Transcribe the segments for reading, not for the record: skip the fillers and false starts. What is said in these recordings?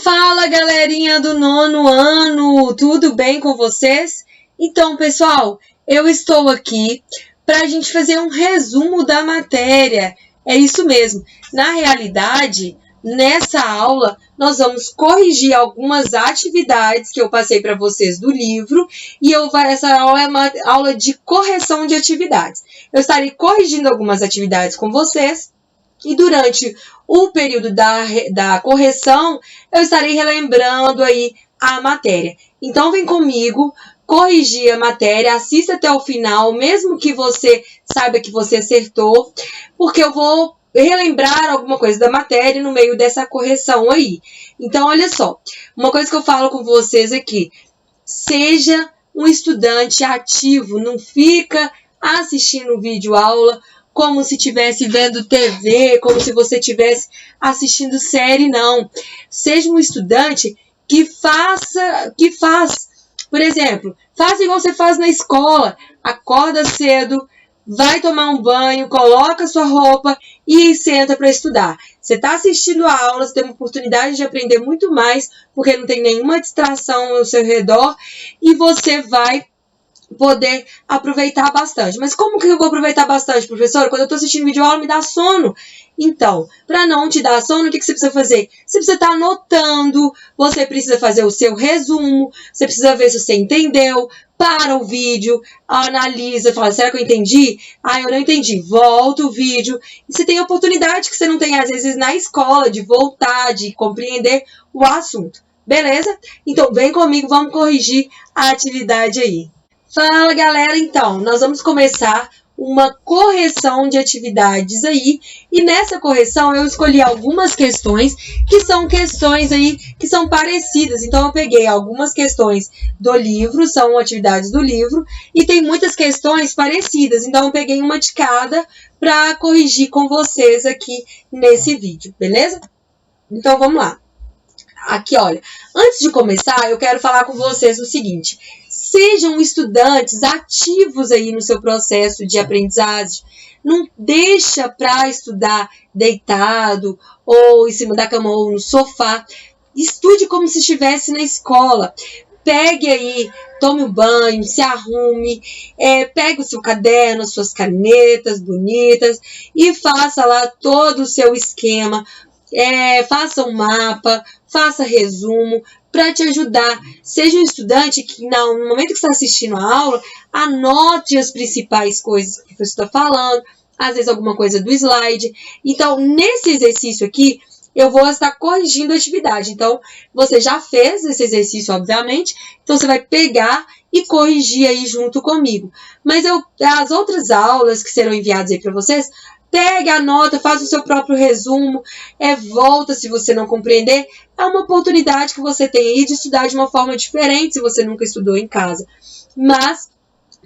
Fala, galerinha do 9º ano, tudo bem com vocês? Então, pessoal, eu estou aqui para a gente fazer um resumo da matéria. É isso mesmo. Na realidade, nessa aula, nós vamos corrigir algumas atividades que eu passei para vocês do livro e essa aula é uma aula de correção de atividades. Eu estarei corrigindo algumas atividades com vocês. E durante o período da correção, eu estarei relembrando aí a matéria. Então, vem comigo corrigir a matéria, assista até o final, mesmo que você saiba que você acertou, porque eu vou relembrar alguma coisa da matéria no meio dessa correção aí. Então, olha só, uma coisa que eu falo com vocês aqui, seja um estudante ativo, não fica assistindo vídeo aula como se estivesse vendo TV, como se você estivesse assistindo série, não. Seja um estudante que faz, por exemplo, faça igual você faz na escola, acorda cedo, vai tomar um banho, coloca sua roupa e senta para estudar. Você está assistindo a aula, você tem uma oportunidade de aprender muito mais, porque não tem nenhuma distração ao seu redor e você vai poder aproveitar bastante. Mas como que eu vou aproveitar bastante, professora? Quando eu estou assistindo vídeo aula, me dá sono. Então, para não te dar sono, o que você precisa fazer? Você precisa estar anotando, você precisa fazer o seu resumo, você precisa ver se você entendeu, para o vídeo, analisa, fala, será que eu entendi? Ah, eu não entendi. Volta o vídeo. E você tem a oportunidade que você não tem, às vezes, na escola, de voltar, de compreender o assunto. Beleza? Então, vem comigo, vamos corrigir a atividade aí. Fala, galera, então, nós vamos começar uma correção de atividades aí, e nessa correção eu escolhi algumas questões que são questões aí que são parecidas, então eu peguei algumas questões do livro, são atividades do livro, e tem muitas questões parecidas, então eu peguei uma de cada para corrigir com vocês aqui nesse vídeo, beleza? Então vamos lá. Aqui, olha, antes de começar, eu quero falar com vocês o seguinte, sejam estudantes ativos aí no seu processo de aprendizagem, não deixa para estudar deitado, ou em cima da cama, ou no sofá, estude como se estivesse na escola, pegue aí, tome um banho, se arrume, pegue o seu caderno, as suas canetas bonitas, e faça lá todo o seu esquema, faça um mapa, faça resumo, para te ajudar. Seja um estudante que, no momento que está assistindo a aula, anote as principais coisas que o professor está falando, às vezes alguma coisa do slide. Então, nesse exercício aqui, eu vou estar corrigindo a atividade. Então, você já fez esse exercício, obviamente, então você vai pegar e corrigir aí junto comigo. Mas as outras aulas que serão enviadas aí para vocês, pegue a nota, faz o seu próprio resumo, volta se você não compreender. É uma oportunidade que você tem aí de estudar de uma forma diferente se você nunca estudou em casa. Mas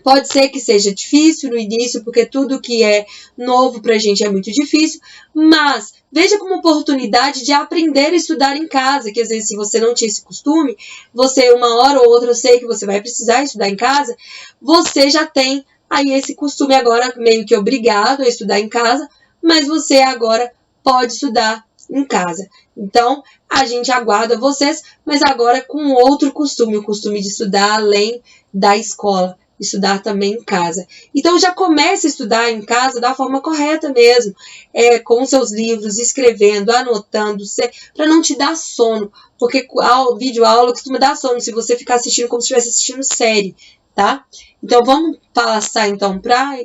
pode ser que seja difícil no início, porque tudo que é novo pra gente é muito difícil, mas veja como oportunidade de aprender a estudar em casa, que às vezes se você não tinha esse costume, você uma hora ou outra, eu sei que você vai precisar estudar em casa, você já tem aí esse costume agora meio que obrigado a estudar em casa, mas você agora pode estudar em casa. Então, a gente aguarda vocês, mas agora com outro costume, o costume de estudar além da escola, estudar também em casa. Então, já comece a estudar em casa da forma correta mesmo, com seus livros, escrevendo, anotando, para não te dar sono, porque a videoaula costuma dar sono se você ficar assistindo como se estivesse assistindo série, tá? Então, vamos passar então para...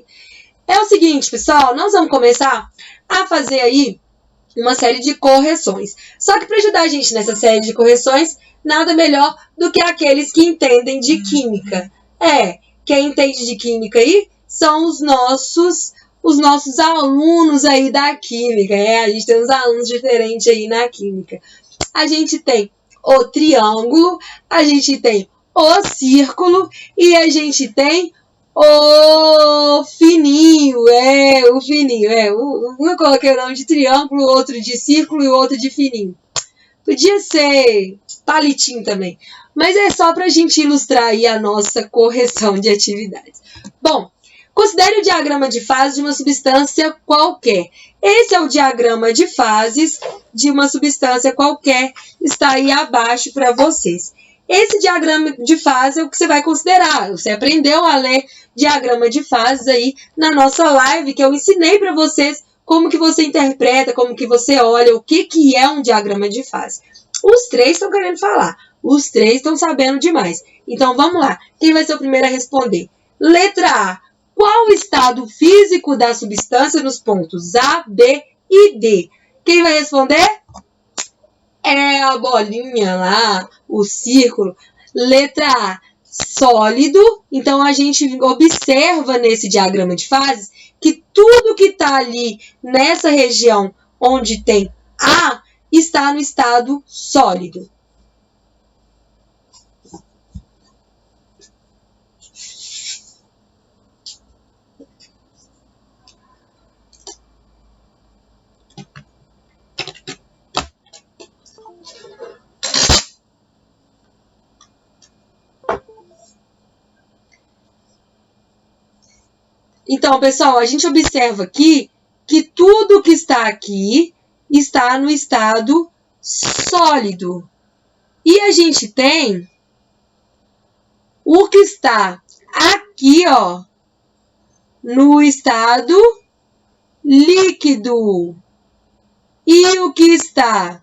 É o seguinte, pessoal, nós vamos começar a fazer aí uma série de correções. Só que para ajudar a gente nessa série de correções, nada melhor do que aqueles que entendem de química. Quem entende de química aí são os nossos alunos aí da química. A gente tem uns alunos diferentes aí na química. A gente tem o triângulo, a gente tem o círculo e a gente tem o fininho, o fininho, um eu coloquei o nome de triângulo, outro de círculo e o outro de fininho. Podia ser palitinho também, mas é só para a gente ilustrar aí a nossa correção de atividades. Bom, Considere o diagrama de fase de uma substância qualquer. Esse é o diagrama de fases de uma substância qualquer. Está aí abaixo para vocês. Esse diagrama de fase é o que você vai considerar. Você aprendeu a ler diagrama de fases aí na nossa live, que eu ensinei para vocês como que você interpreta, como que você olha, o que é um diagrama de fase. Os três estão querendo falar. Os três estão sabendo demais. Então, vamos lá. Quem vai ser o primeiro a responder? Letra A. Qual o estado físico da substância nos pontos A, B e D? Quem vai responder? É a bolinha lá, o círculo. Letra A, sólido. Então, a gente observa nesse diagrama de fases que tudo que está ali nessa região onde tem A está no estado sólido. Então, pessoal, a gente observa aqui que tudo que está aqui está no estado sólido. E a gente tem o que está aqui, ó, no estado líquido. E o que está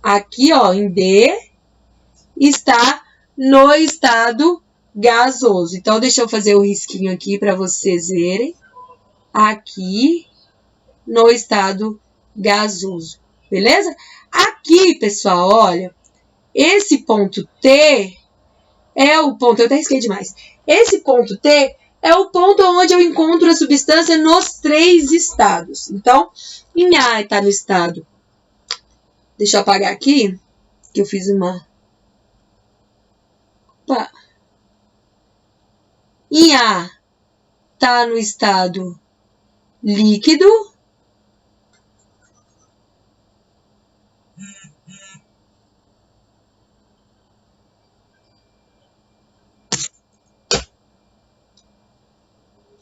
aqui, ó, em D, está no estado gasoso. Então, deixa eu fazer o risquinho aqui para vocês verem. Aqui, no estado gasoso. Beleza? Aqui, pessoal, olha, esse ponto T é o ponto, eu até risquei demais. Esse ponto T é o ponto onde eu encontro a substância nos três estados. Então, em A está no estado. Deixa eu apagar aqui, que eu fiz uma... Opa. Em A está no estado líquido.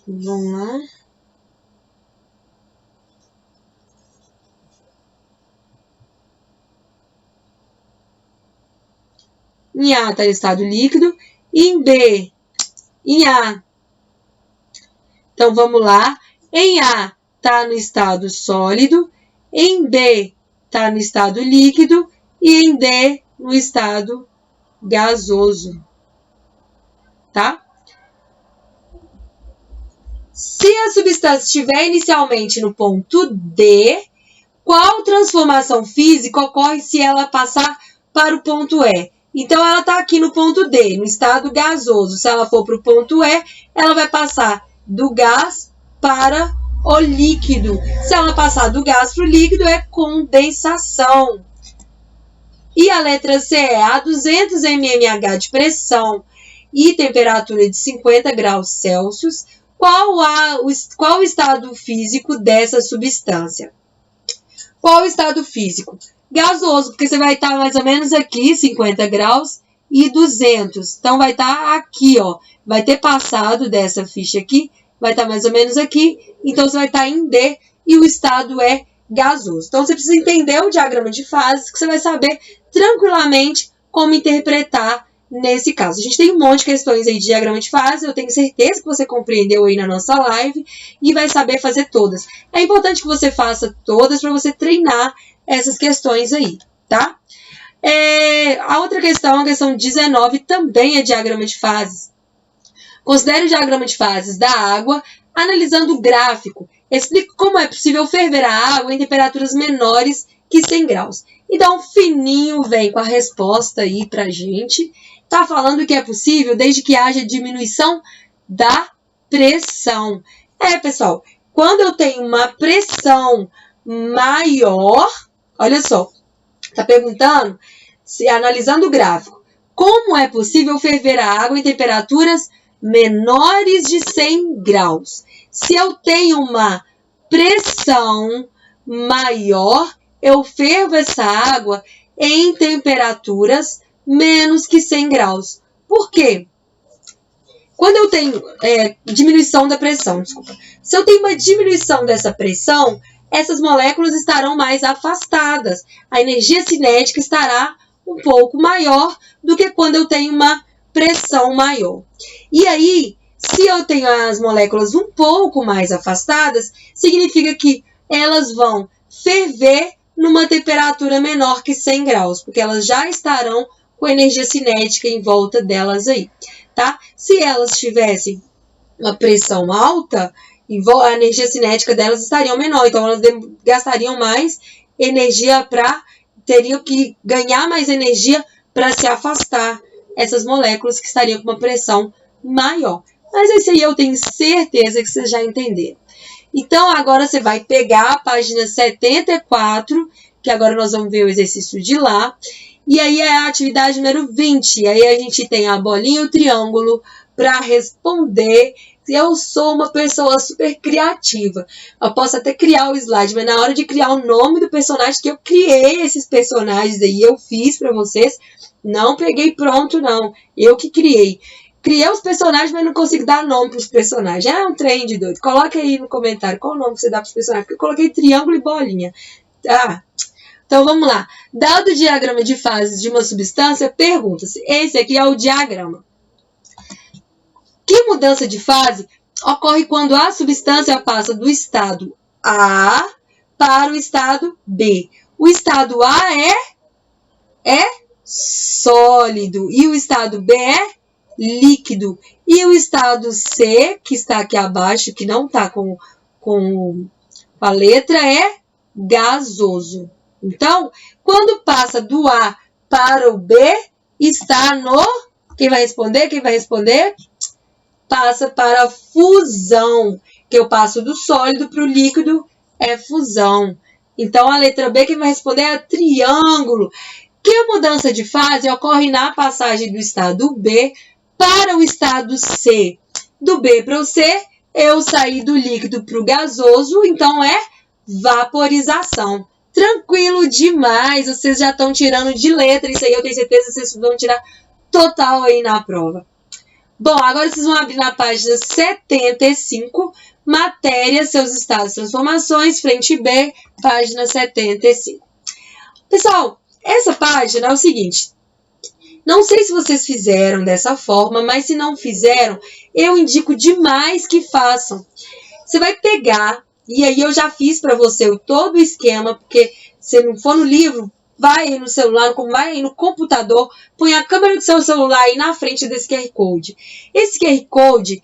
Vamos lá. Em A está no estado líquido. Em B, em A. Então, vamos lá. Em A está no estado sólido. Em B está no estado líquido. E em D, no estado gasoso. Tá? Se a substância estiver inicialmente no ponto D, qual transformação física ocorre se ela passar para o ponto E? Então, ela está aqui no ponto D, no estado gasoso. Se ela for para o ponto E, ela vai passar do gás para o líquido. Se ela passar do gás para o líquido, é condensação. E a letra C é a 200 mmHg de pressão e temperatura de 50 graus Celsius. Qual o estado físico dessa substância? Qual o estado físico? Gasoso, porque você vai estar mais ou menos aqui, 50 graus e 200. Então, vai estar aqui, ó. Vai ter passado dessa ficha aqui, vai estar mais ou menos aqui. Então, você vai estar em D e o estado é gasoso. Então, você precisa entender o diagrama de fases, que você vai saber tranquilamente como interpretar nesse caso. A gente tem um monte de questões aí de diagrama de fase, eu tenho certeza que você compreendeu aí na nossa live e vai saber fazer todas. É importante que você faça todas para você treinar essas questões aí, tá? A outra questão, a questão 19, também é diagrama de fases. Considere o diagrama de fases da água, analisando o gráfico. Explique como é possível ferver a água em temperaturas menores que 100 graus. Então, fininho vem com a resposta aí pra gente. Tá falando que é possível desde que haja diminuição da pressão. Pessoal, quando eu tenho uma pressão maior, olha só, tá perguntando, analisando o gráfico, como é possível ferver a água em temperaturas menores de 100 graus? Se eu tenho uma pressão maior, eu fervo essa água em temperaturas menos que 100 graus. Por quê? Quando eu tenho diminuição da pressão, desculpa. Se eu tenho uma diminuição dessa pressão, essas moléculas estarão mais afastadas. A energia cinética estará um pouco maior do que quando eu tenho uma pressão maior. E aí, se eu tenho as moléculas um pouco mais afastadas, significa que elas vão ferver numa temperatura menor que 100 graus, porque elas já estarão com energia cinética em volta delas aí, tá? Se elas tivessem uma pressão alta, a energia cinética delas estaria menor, então elas gastariam mais energia teriam que ganhar mais energia para se afastar essas moléculas que estariam com uma pressão maior. Mas isso aí eu tenho certeza que vocês já entenderam. Então, agora você vai pegar a página 74, que agora nós vamos ver o exercício de lá. E aí é a atividade número 20. E aí a gente tem a bolinha e o triângulo para responder. Eu sou uma pessoa super criativa. Eu posso até criar o slide, mas na hora de criar o nome do personagem, que eu criei esses personagens aí, eu fiz para vocês. Não peguei pronto, não. Eu que criei. Criei os personagens, mas não consigo dar nome para os personagens. É um trem de doido. Coloque aí no comentário qual o nome que você dá para os personagens. Porque eu coloquei triângulo e bolinha. Tá? Então, vamos lá. Dado o diagrama de fases de uma substância, pergunta-se. Esse aqui é o diagrama. Que mudança de fase ocorre quando a substância passa do estado A para o estado B? O estado A é sólido e o estado B é líquido. E o estado C, que está aqui abaixo, que não está com a letra, é gasoso. Então, quando passa do A para o B, está no... Quem vai responder? Quem vai responder? Passa para fusão. Que eu passo do sólido para o líquido, é fusão. Então, a letra B, quem vai responder é triângulo. Que mudança de fase ocorre na passagem do estado B para o estado C? Do B para o C, eu saí do líquido para o gasoso, então é vaporização. Tranquilo demais, vocês já estão tirando de letra, isso aí eu tenho certeza que vocês vão tirar total aí na prova. Bom, agora vocês vão abrir na página 75, matéria, seus estados e transformações, frente B, página 75. Pessoal, essa página é o seguinte, não sei se vocês fizeram dessa forma, mas se não fizeram, eu indico demais que façam. Você vai pegar, e aí eu já fiz para você todo o esquema, porque se não for no livro, vai aí no celular, vai aí no computador, põe a câmera do seu celular aí na frente desse QR Code. Esse QR Code,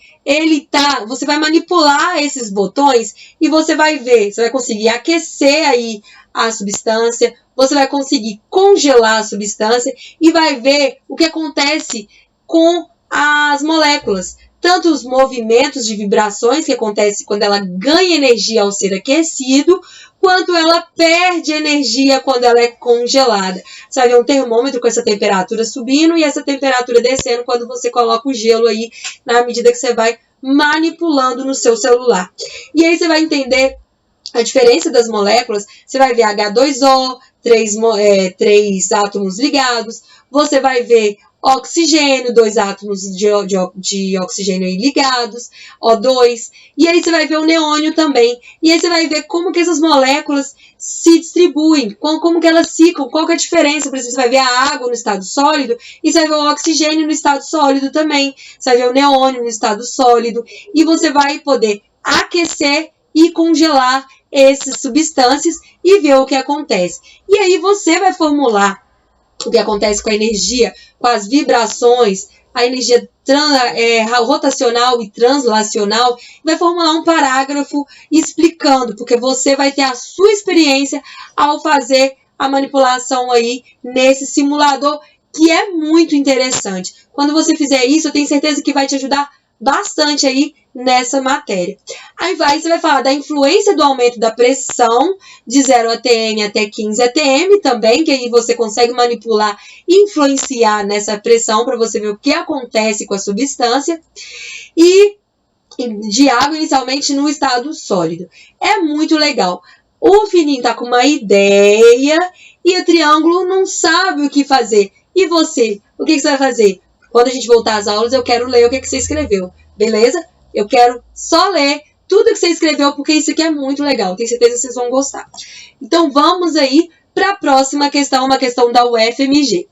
você vai manipular esses botões e você vai ver, você vai conseguir aquecer aí a substância, você vai conseguir congelar a substância e vai ver o que acontece com as moléculas. Tanto os movimentos de vibrações que acontecem quando ela ganha energia ao ser aquecido, quanto ela perde energia quando ela é congelada. Você vai ver um termômetro com essa temperatura subindo e essa temperatura descendo quando você coloca o gelo aí na medida que você vai manipulando no seu celular. E aí você vai entender a diferença das moléculas. Você vai ver H2O, três átomos ligados, você vai ver oxigênio, 2 átomos de oxigênio aí ligados, O2, e aí você vai ver o neônio também, e aí você vai ver como que essas moléculas se distribuem, como que elas ficam, qual que é a diferença. Por exemplo, você vai ver a água no estado sólido, e você vai ver o oxigênio no estado sólido também, você vai ver o neônio no estado sólido, e você vai poder aquecer e congelar essas substâncias e ver o que acontece. E aí você vai formular o que acontece com a energia, com as vibrações, a energia rotacional e translacional, vai formular um parágrafo explicando, porque você vai ter a sua experiência ao fazer a manipulação aí nesse simulador, que é muito interessante. Quando você fizer isso, eu tenho certeza que vai te ajudar bastante aí nessa matéria. Aí você vai falar da influência do aumento da pressão de 0 atm até 15 atm também, que aí você consegue manipular e influenciar nessa pressão para você ver o que acontece com a substância. E de água inicialmente no estado sólido. É muito legal. O fininho tá com uma ideia e o triângulo não sabe o que fazer. E você? O que você vai fazer? Quando a gente voltar às aulas, eu quero ler o que você escreveu. Beleza? Eu quero só ler tudo que você escreveu, porque isso aqui é muito legal. Tenho certeza que vocês vão gostar. Então, vamos aí para a próxima questão, uma questão da UFMG.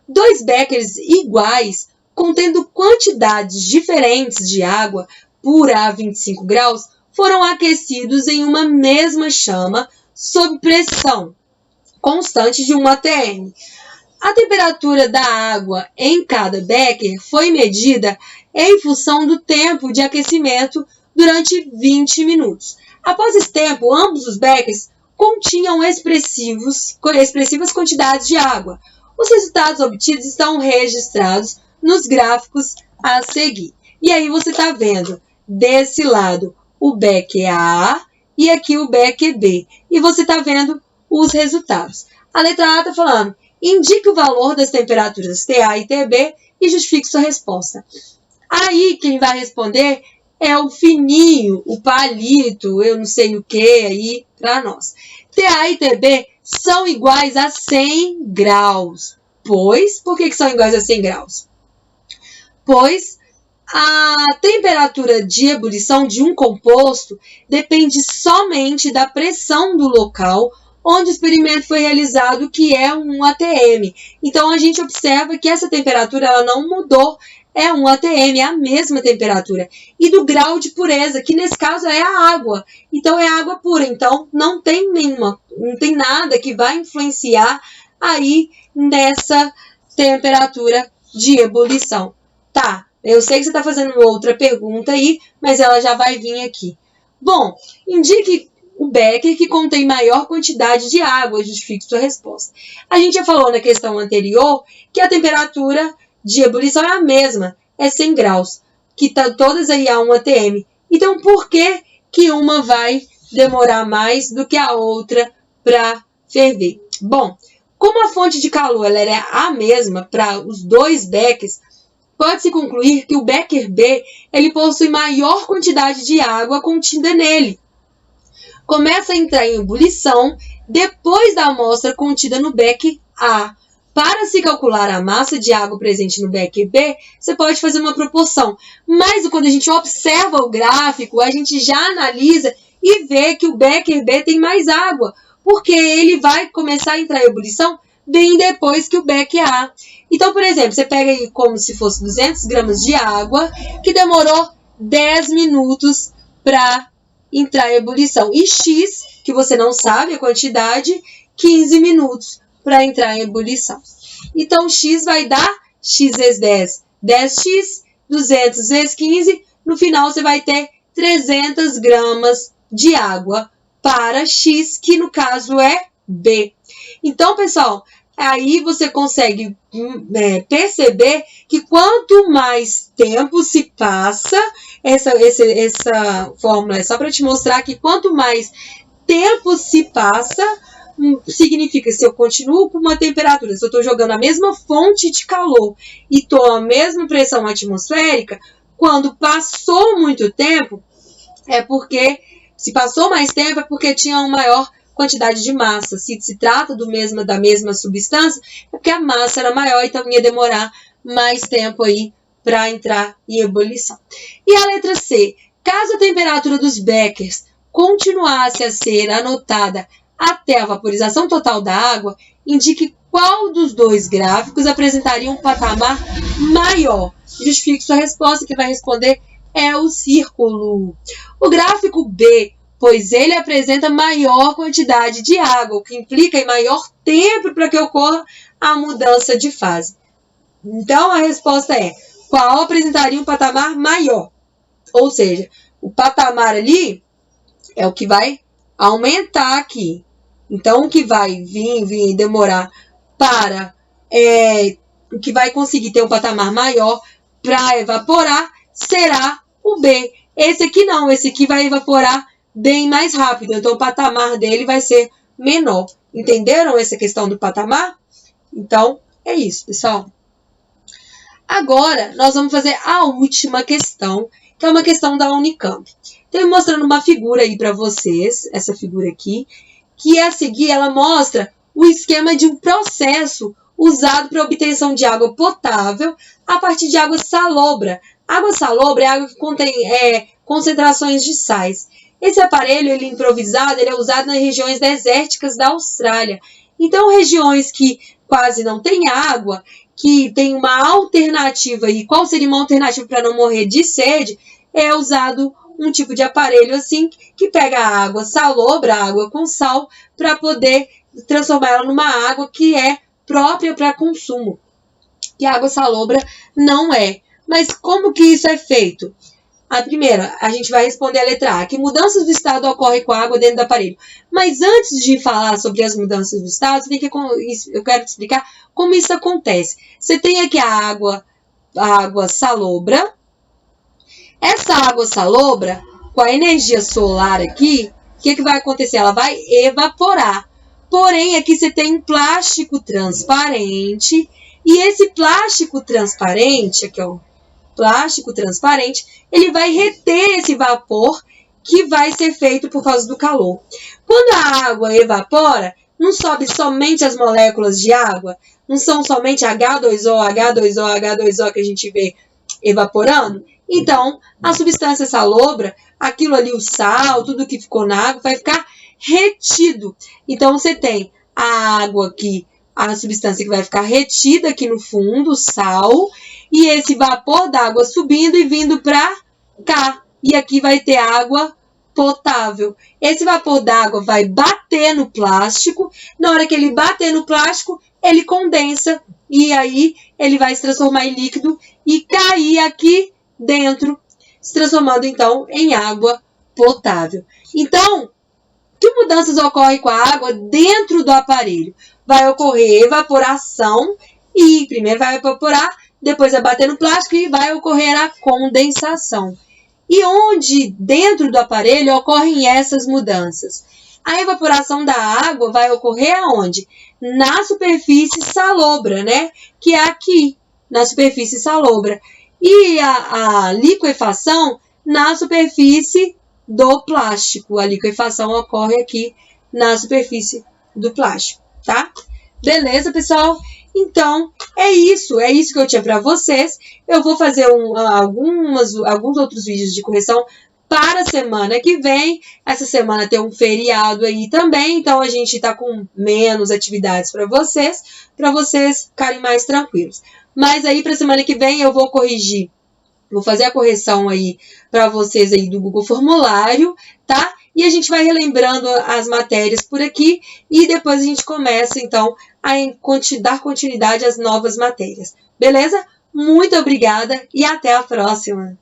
2 beckers iguais, contendo quantidades diferentes de água pura a 25 graus, foram aquecidos em uma mesma chama sob pressão constante de 1 atm. A temperatura da água em cada becker foi medida em função do tempo de aquecimento durante 20 minutos. Após esse tempo, ambos os beckers continham expressivas quantidades de água. Os resultados obtidos estão registrados nos gráficos a seguir. E aí você está vendo desse lado o becker A e aqui o becker B. E você está vendo os resultados. A letra A está falando, indique o valor das temperaturas TA e TB e justifique sua resposta. Aí quem vai responder é o fininho, o palito, eu não sei o que aí para nós. TA e TB são iguais a 100 graus. Por que são iguais a 100 graus? Pois a temperatura de ebulição de um composto depende somente da pressão do local onde o experimento foi realizado, que é 1 atm. Então, a gente observa que essa temperatura ela não mudou, é 1 atm, é a mesma temperatura. E do grau de pureza, que nesse caso é a água. Então, é água pura. Então, não tem nada que vai influenciar aí nessa temperatura de ebulição. Tá, eu sei que você está fazendo outra pergunta aí, mas ela já vai vir aqui. Bom, indique o becker que contém maior quantidade de água, justifique sua resposta. A gente já falou na questão anterior que a temperatura de ebulição é a mesma, é 100 graus, que tá todas aí a 1 atm. Então, por que uma vai demorar mais do que a outra para ferver? Bom, como a fonte de calor ela é a mesma para os 2 beckers, pode-se concluir que o becker B ele possui maior quantidade de água contida nele. Começa a entrar em ebulição depois da amostra contida no becker A. Para se calcular a massa de água presente no becker B, você pode fazer uma proporção. Mas quando a gente observa o gráfico, a gente já analisa e vê que o becker B tem mais água, porque ele vai começar a entrar em ebulição bem depois que o becker A. Então, por exemplo, você pega aí como se fosse 200 gramas de água, que demorou 10 minutos para entrar em ebulição. E X, que você não sabe a quantidade, 15 minutos para entrar em ebulição. Então, X vai dar X vezes 10, 10X, 200 vezes 15, no final você vai ter 300 gramas de água para X, que no caso é B. Então, pessoal, aí você consegue perceber que quanto mais tempo se passa, essa fórmula é só para te mostrar que quanto mais tempo se passa, significa se eu continuo com uma temperatura, se eu estou jogando a mesma fonte de calor e estou a mesma pressão atmosférica, quando passou muito tempo, é porque, se passou mais tempo, é porque tinha uma maior quantidade de massa. Se trata da mesma substância, é porque a massa era maior, então ia demorar mais tempo aí para entrar em ebulição. E a letra C. Caso a temperatura dos beckers continuasse a ser anotada até a vaporização total da água, indique qual dos 2 gráficos apresentaria um patamar maior. Justifique sua resposta, que vai responder é o círculo. O gráfico B, pois ele apresenta maior quantidade de água, o que implica em maior tempo para que ocorra a mudança de fase. Então, a resposta é, qual apresentaria um patamar maior? Ou seja, o patamar ali é o que vai aumentar aqui. Então, o que vai vir e demorar para... o que vai conseguir ter um patamar maior para evaporar será o B. Esse aqui não, esse aqui vai evaporar bem mais rápido. Então, o patamar dele vai ser menor. Entenderam essa questão do patamar? Então, é isso, pessoal. Agora, nós vamos fazer a última questão, que é uma questão da Unicamp. Então, mostrando uma figura aí para vocês, essa figura aqui, que a seguir ela mostra o esquema de um processo usado para obtenção de água potável a partir de água salobra. Água salobra é água que contém concentrações de sais. Esse aparelho ele é improvisado, ele é usado nas regiões desérticas da Austrália. Então, regiões que quase não têm água, que tem uma alternativa, e qual seria uma alternativa para não morrer de sede, é usado um tipo de aparelho assim, que pega a água salobra, a água com sal, para poder transformar ela numa água que é própria para consumo, que a água salobra não é. Mas como que isso é feito? A primeira, a gente vai responder a letra A, que mudanças do estado ocorrem com a água dentro do aparelho. Mas antes de falar sobre as mudanças do estado, eu quero te explicar como isso acontece. Você tem aqui a água salobra. Essa água salobra, com a energia solar aqui, o que vai acontecer? Ela vai evaporar. Porém, aqui você tem um plástico transparente, e esse plástico transparente, aqui ó, plástico transparente, ele vai reter esse vapor que vai ser feito por causa do calor. Quando a água evapora, não sobe somente as moléculas de água, não são somente H2O, H2O, H2O que a gente vê evaporando. Então, a substância salobra, aquilo ali, o sal, tudo que ficou na água, vai ficar retido. Então, você tem a água aqui, a substância que vai ficar retida aqui no fundo, o sal, e esse vapor d'água subindo e vindo para cá. E aqui vai ter água potável. Esse vapor d'água vai bater no plástico. Na hora que ele bater no plástico, ele condensa. E aí ele vai se transformar em líquido e cair aqui dentro, se transformando então em água potável. Então, que mudanças ocorrem com a água dentro do aparelho? Vai ocorrer evaporação e primeiro vai evaporar, depois vai bater no plástico e vai ocorrer a condensação. E onde dentro do aparelho ocorrem essas mudanças? A evaporação da água vai ocorrer aonde? Na superfície salobra, né? Que é aqui, na superfície salobra. E a liquefação na superfície do plástico. A liquefação ocorre aqui na superfície do plástico, tá? Beleza, pessoal? Então, é isso que eu tinha para vocês. Eu vou fazer alguns outros vídeos de correção para a semana que vem. Essa semana tem um feriado aí também, então a gente está com menos atividades para vocês ficarem mais tranquilos. Mas aí para a semana que vem eu vou corrigir, vou fazer a correção aí para vocês aí do Google Formulário, tá? E a gente vai relembrando as matérias por aqui e depois a gente começa, então, a dar continuidade às novas matérias. Beleza? Muito obrigada e até a próxima!